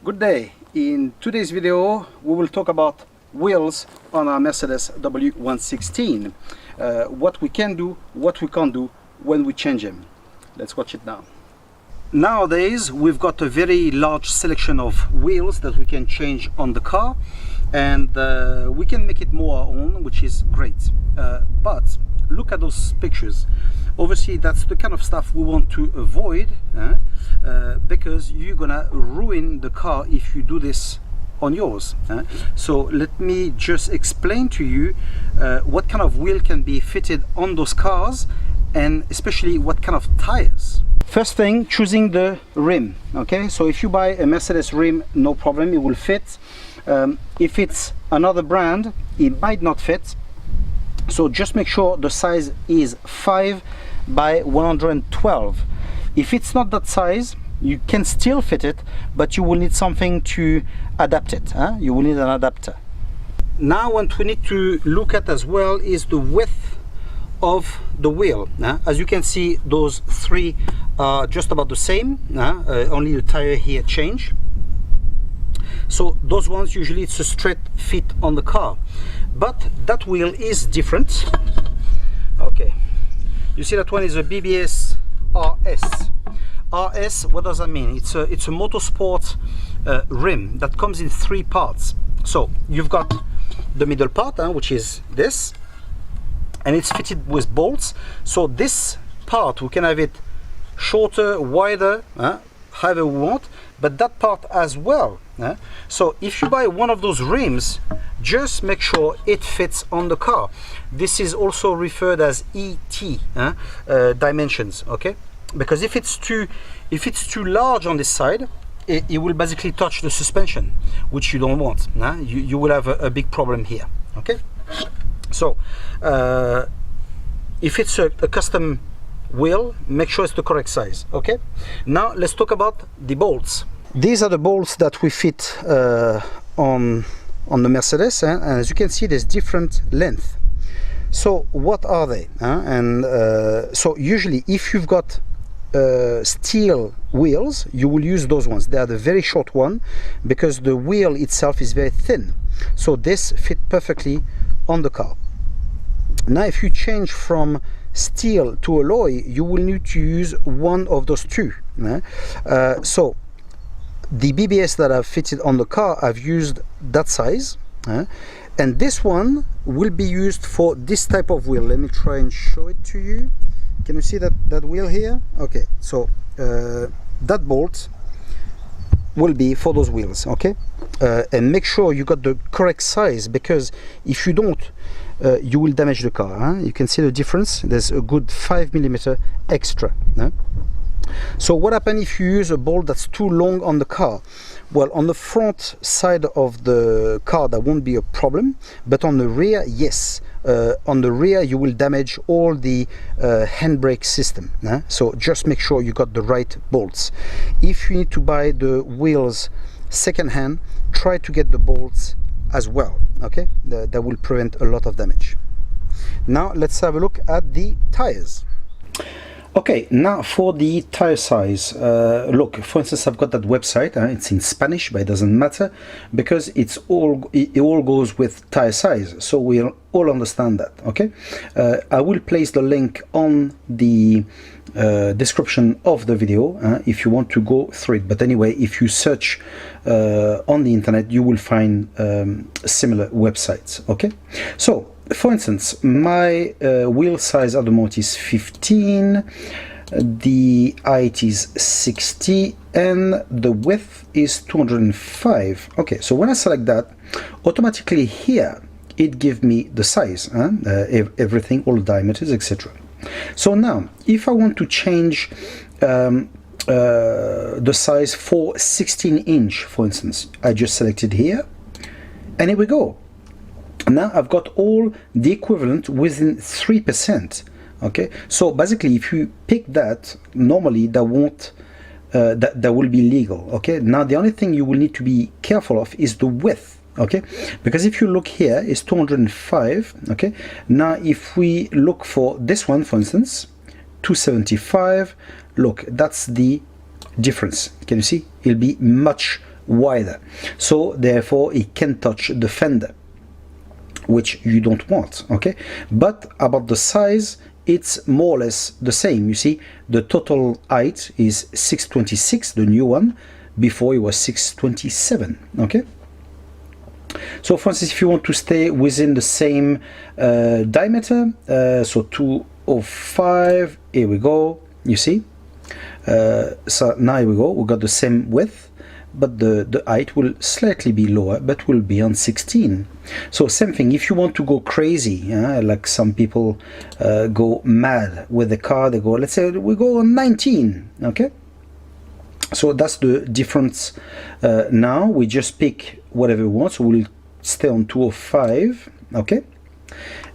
Good day. In today's video we will talk about wheels on our Mercedes W116. What we can do, what we can't do when we change them. Let's watch it now. Nowadays we've got a very large selection of wheels that we can change on the car, and we can make it more our own, which is great. But look at those pictures. Obviously that's the kind of stuff we want to avoid, because you're gonna ruin the car if you do this on yours. So let me just explain to you what kind of wheel can be fitted on those cars, and especially what kind of tires. First thing, choosing the rim. Okay, so if you buy a Mercedes rim, no problem, it will fit. If it's another brand, it might not fit. So just make sure the size is 5 by 112. If it's not that size, you can still fit it, but you will need something to adapt it. You will need an adapter. Now what we need to look at as well is the width of the wheel. As you can see, those three are just about the same, only the tire here change. So those ones, usually it's a straight fit on the car, but that wheel is different. Okay, you see that one is a BBS RS. RS, what does that mean? It's a motorsport rim that comes in 3 parts. So you've got the middle part, which is this, and it's fitted with bolts. So this part, we can have it shorter, wider, however we want, but that part as well. So if you buy one of those rims, just make sure it fits on the car. This is also referred as ET dimensions, okay? Because if it's too large on this side, it will basically touch the suspension, which you don't want. You will have a big problem here, okay? So if it's a custom wheel, make sure it's the correct size. Okay, now let's talk about the bolts. These are the bolts that we fit on the Mercedes, and as you can see, there's different length. So what are they? So usually if you've got steel wheels, you will use those ones. They are the very short one because the wheel itself is very thin, so this fit perfectly on the car. Now if you change from steel to alloy, you will need to use one of those two. So the BBS that I've fitted on the car, I've used that size, and this one will be used for this type of wheel. Let me try and show it to you. Can you see that wheel here? Okay, so that bolt will be for those wheels. Okay, and make sure you got the correct size, because if you don't, you will damage the car. You can see the difference. There's a good 5 mm extra. So what happens if you use a bolt that's too long on the car? Well, on the front side of the car that won't be a problem, but on the rear, yes. On the rear you will damage all the handbrake system. So just make sure you got the right bolts. If you need to buy the wheels second hand, try to get the bolts as well. Okay, that will prevent a lot of damage. Now let's have a look at the tires. Okay, now for the tire size. Look, for instance, I've got that website. It's in Spanish, but it doesn't matter because it all goes with tire size, so we'll all understand that. Okay, I will place the link on the description of the video if you want to go through it. But anyway, if you search on the internet, you will find similar websites. Okay, so for instance, my wheel size at the moment is 15, the height is 60, and the width is 205. Okay, so when I select that, automatically here it gives me the size, everything, all the diameters, etc. So now if I want to change the size for 16-inch, for instance, I just selected here, and here we go. Now I've got all the equivalent within 3%. Okay, so basically if you pick that, normally that won't that will be legal. Okay, now the only thing you will need to be careful of is the width. Okay, because if you look here, it's 205. Okay, now if we look for this one, for instance, 275, look, that's the difference. Can you see? It'll be much wider, so therefore it can touch the fender, which you don't want. Okay, but about the size, it's more or less the same. You see, the total height is 626, the new one. Before it was 627. Okay, so for instance, if you want to stay within the same diameter, so 205, here we go, you see, so now here we go, we got the same width, but the height will slightly be lower, but will be on 16. So same thing, if you want to go crazy, like some people go mad with the car, they go, let's say we go on 19. Okay, so that's the difference. Now we just pick whatever we want, so we'll stay on 205. Okay,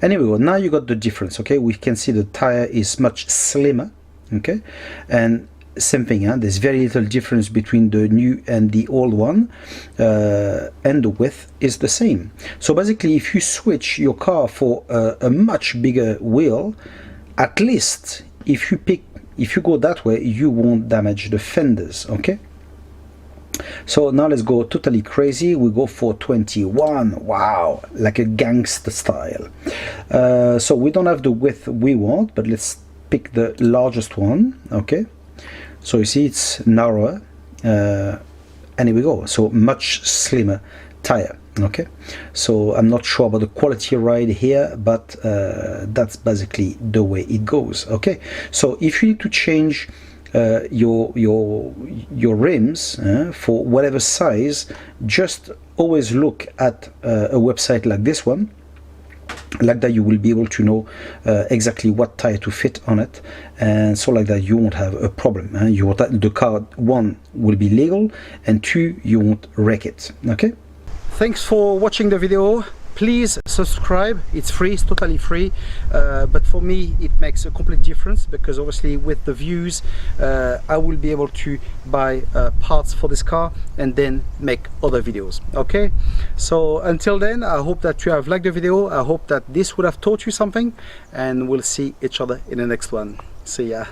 and here we go. Now you got the difference. Okay, we can see the tire is much slimmer. Okay, and same thing, there's very little difference between the new and the old one, and the width is the same. So basically, if you switch your car for a much bigger wheel, at least if you go that way, you won't damage the fenders. Okay, so now let's go totally crazy. We go for 21. Wow, like a gangster style. So we don't have the width we want, but let's pick the largest one. Okay, so you see it's narrower, and here we go, so much slimmer tire. Okay, so I'm not sure about the quality ride here, but that's basically the way it goes. Okay, so if you need to change your rims for whatever size, just always look at a website like this one. Like that, you will be able to know exactly what tire to fit on it, and so like that you won't have a problem. The car, one, will be legal, and two, you won't wreck it. Okay, thanks for watching the video. Please subscribe, it's free, it's totally free, but for me it makes a complete difference, because obviously with the views I will be able to buy parts for this car and then make other videos. Okay, so until then, I hope that you have liked the video. I hope that this would have taught you something, and we'll see each other in the next one. See ya.